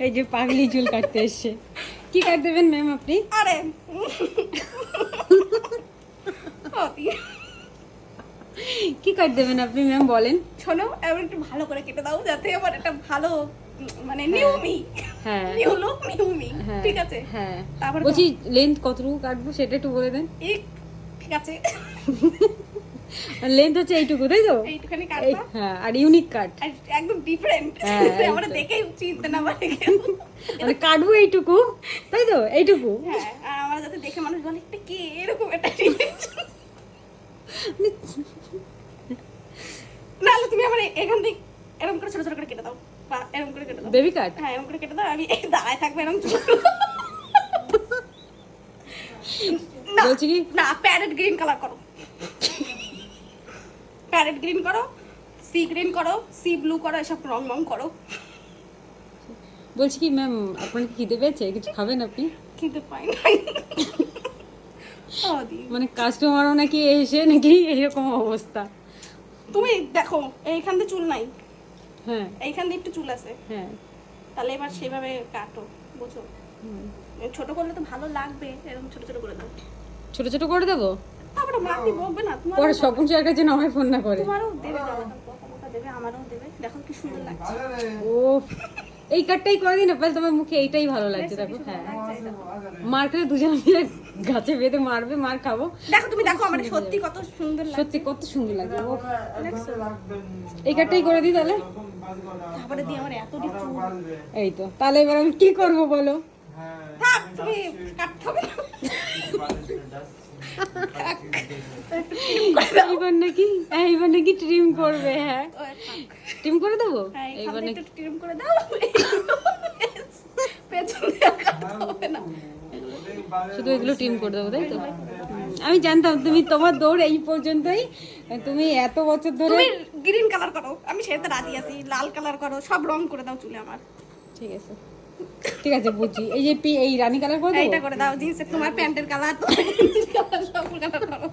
এই যে পাগলি চুল কাটতে এসছে। কি কাট দেবেন ম্যাম আপনি? আরে কি কাট দেবেন আপনি ম্যাম বলেন? শোনো, এবার একটু ভালো করে কেটে দাও যাতে আমার একটা ভালো মানে নিউ মি, হ্যাঁ নিউ লুক নিউ মি, হ্যাঁ ঠিক আছে? হ্যাঁ, তারপরে বলছি লেন্থ কতটুকু কাটবো সেটা একটু বলে দেন। ঠিক আছে, লেন্থ হচ্ছে এইটুকু, তাই তো? এইটুখানি এই, কাটবা। হ্যাঁ, আর ইউনিক কাট, আর একদম ডিফারেন্ট, হ্যাঁ, এই আমরা তো। দেখেই চিনতে না পারে কেউ। মানে কাটবো এইটুকু, তাই তো? এইটুকু। হ্যাঁ, আর আমরা যাতে দেখে মানুষ বলে একটা কি এরকম একটা জিনিস। নাহলে তুমি আমার এখান থেকে এরকম করে ছোট ছোট করে কেটে দাও, বা এরকম করে কেটে দাও। বেবি কাট। হ্যাঁ, এরকম করে কেটে দাও, আমি এই দাঁড়ায় থাকবো এরকম ছোট। না বলছি কি, না, প্যারেট গ্রিন কালার করো, প্যারেট গ্রিন করো, সি গ্রিন করো, সি ব্লু করো, এসব রং রং করো। বলছি কি ম্যাম, আপনার কি খিদে পেয়েছে? কিছু খাবেন আপনি? কিন্তু পাই নাই। মানে কাস্টমারও নাকি এসে নাকি এরকম অবস্থা। তুমি দেখো এইখান দিয়ে চুল নাই, হ্যাঁ এইখান দিয়ে একটু চুল আছে, হ্যাঁ, তাহলে এবার সেভাবে কাটো, বুঝো? ছোট করলে তো ভালো লাগবে, এরকম ছোট ছোট করে দাও। ছোট ছোট করে দেবো, তারপরে মাটি বকবে না তোমার, পরে স্বপন স্যারের কাছে আমায় ফোন না করে। তোমারও দেবে, কথা দেবে, আমারও দেবে। দেখো কি সুন্দর লাগছে। ও, এই কাটটাই করে দিন আপনার, তোমার মুখে এইটাই ভালো লাগছে। দেখো, হ্যাঁ, মার খেলে দুজনে মিলে গাছে বেঁধে মারবে, মার খাবো। দেখো তুমি দেখো আমার সত্যি কত সুন্দর লাগছে। সত্যি কত সুন্দর লাগবে। ও, এই কাটটাই করে দিই তাহলে। তারপরে দিয়ে আমার এত চুল। এই তো, তাহলে এবার আমি কি করবো বলো? থাক, তুমি কাটতে হবে না। এইবার নাকি ট্রিম করবে। হ্যাঁ, ট্রিম করে দেবো হ্যাঁ, এইবার এইখানে নাকি। একটু ট্রিম করে দাও। পেছনে আর কাটতে হবে না। শুধু এগুলো ট্রিম করে দেবো, তাই তো? আমি জানতাম তুমি, তোমার দৌড় এই পর্যন্তই। তুমি এত বছর ধরে। তুমি গ্রিন কালার করো, আমি সেটাতে রাজি আছি। লাল কালার করো, সব রং করে দাও চুলে আমার। ঠিক আছে, ঠিক আছে, বুঝছি। এই যে এই রানী কালার করে দেবো। এইটা করে দাও, জিন্সের তোমার প্যান্টের কালার, তোমার সব কালার করো।